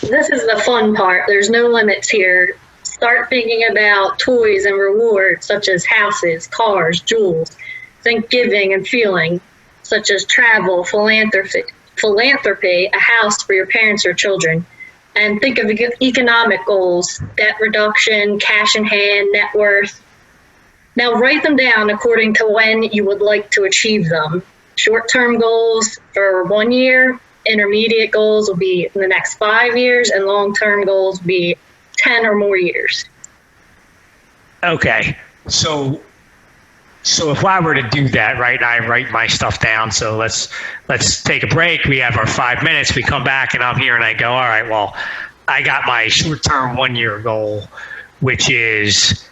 This is the fun part. There's no limits here. Start thinking about toys and rewards such as houses, cars, jewels. Think giving and feeling such as travel, philanthropy, a house for your parents or children. And think of economic goals, debt reduction, cash in hand, net worth. Now write them down according to when you would like to achieve them. Short-term goals for 1 year, intermediate goals will be in the next 5 years, and long-term goals will be 10 or more years. Okay. So if I were to do that, right, I write my stuff down. So let's take a break. We have our 5 minutes. We come back and I'm here and I go, all right, well, I got my short-term 1 year goal, which is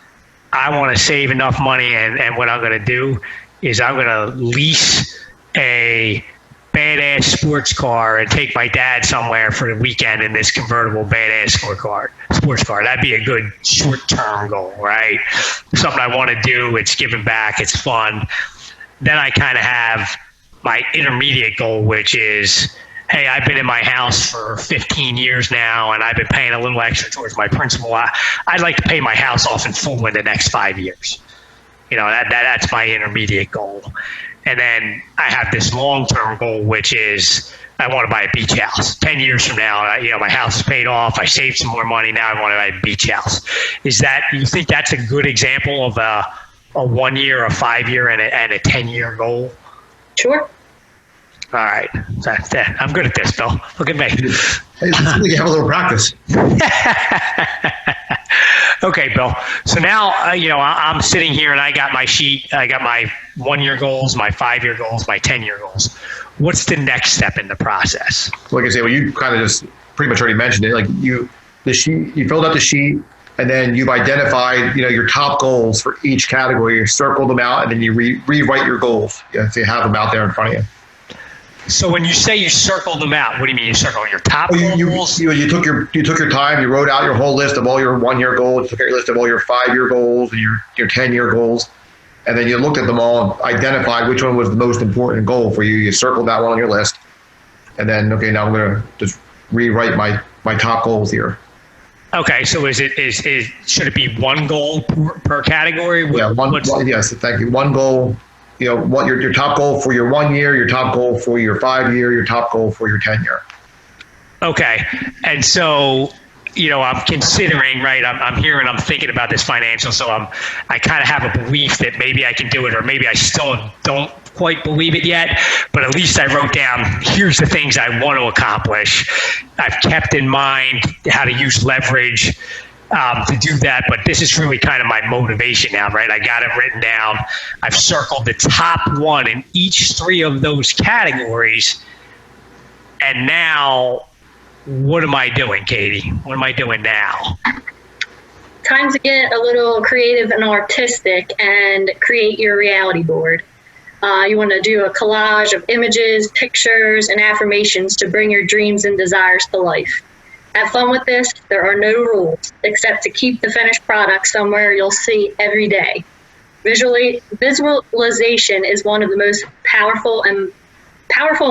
I want to save enough money, and what I'm going to do is I'm going to lease a badass sports car and take my dad somewhere for the weekend in this convertible badass sports car. That'd be a good short-term goal, right? Something I want to do. It's giving back. It's fun. Then I kind of have my intermediate goal, which is, hey, I've been in my house for 15 years now, and I've been paying a little extra towards my principal. I'd like to pay my house off in full in the next 5 years. That's my intermediate goal. And then I have this long-term goal, which is I want to buy a beach house. 10 years from now, my house is paid off. I saved some more money. Now I want to buy a beach house. You think that's a good example of a 1 year, a 5 year, and a 10-year goal? Sure. All right. I'm good at this, Bill. Look at me. Hey, you have a little practice. Okay, Bill. So now, I'm sitting here and I got my sheet. I got my 1 year goals, my 5 year goals, my 10-year goals. What's the next step in the process? Like I say, well, you kind of just pretty much already mentioned it. Like you filled out the sheet, and then you've identified, your top goals for each category. You circled them out, and then you rewrite your goals. So you have them out there in front of you. So when you say you circled them out, what do you mean you circled your top goals? You took your time. You wrote out your whole list of all your 1 year goals. You took your list of all your 5 year goals and your 10-year goals, and then you looked at them all and identified which one was the most important goal for you. You circled that one on your list, and then now I'm going to just rewrite my top goals here. Okay, so should it be one goal per category? Yeah, yes, thank you. One goal. What your top goal for your 1 year, your top goal for your 5 year, your top goal for your 10 year. Okay. And so, I'm considering, right, I'm here and I'm thinking about this financial. So I kind of have a belief that maybe I can do it, or maybe I still don't quite believe it yet, but at least I wrote down, here's the things I want to accomplish. I've kept in mind how to use leverage to do that, but this is really kind of my motivation now, right? I got it written down. I've circled the top one in each 3 of those categories. And now, what am I doing, Katie? What am I doing now? Time to get a little creative and artistic and create your reality board. You want to do a collage of images, pictures, and affirmations to bring your dreams and desires to life. Have fun with this. There are no rules except to keep the finished product somewhere you'll see every day. Visualization is one of the most powerful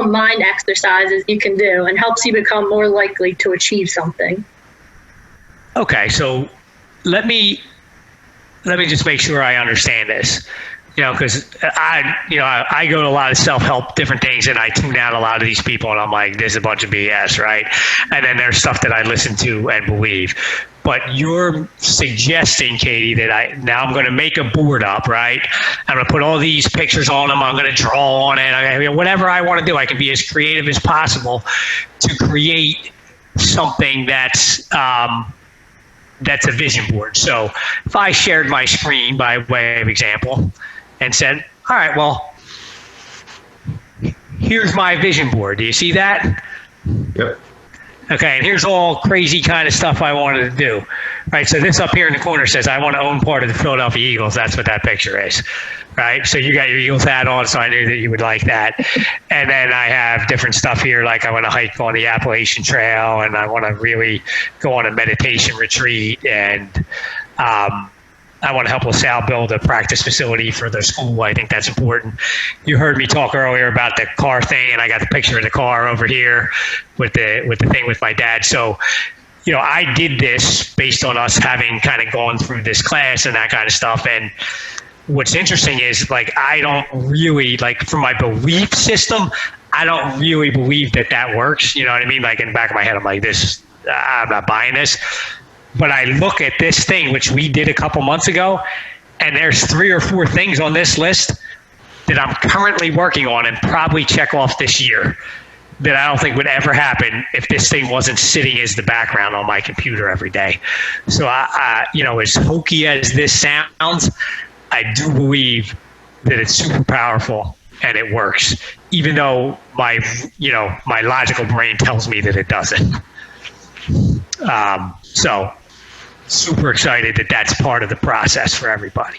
mind exercises you can do, and helps you become more likely to achieve something. Okay, so let me just make sure I understand this. Because I go to a lot of self-help different things, and I tune out a lot of these people, and I'm like, there's a bunch of BS, right? And then there's stuff that I listen to and believe. But you're suggesting, Katie, that I'm going to make a board up, right? I'm going to put all these pictures on them. I'm going to draw on it. Whatever I want to do, I can be as creative as possible to create something that's a vision board. So if I shared my screen by way of example and said, all right, well, here's my vision board. Do you see that? Yep. Okay, and here's all crazy kind of stuff I wanted to do. Right, so this up here in the corner says I want to own part of the Philadelphia Eagles. That's what that picture is. Right, so you got your Eagles hat on, so I knew that you would like that. And then I have different stuff here, like I want to hike on the Appalachian Trail, and I want to really go on a meditation retreat, and I want to help LaSalle build a practice facility for their school. I think that's important. You heard me talk earlier about the car thing, and I got the picture of the car over here with the thing with my dad. So, you know, I did this based on us having kind of gone through this class and that kind of stuff. And what's interesting is, like, I don't really, like, for my belief system, I don't really believe that that works. You know what I mean? Like, in the back of my head, I'm like, I'm not buying this. But I look at this thing, which we did a couple months ago, and there's 3 or 4 things on this list that I'm currently working on and probably check off this year that I don't think would ever happen if this thing wasn't sitting as the background on my computer every day. So, you know, as hokey as this sounds, I do believe that it's super powerful and it works, even though my logical brain tells me that it doesn't. So super excited that that's part of the process for everybody.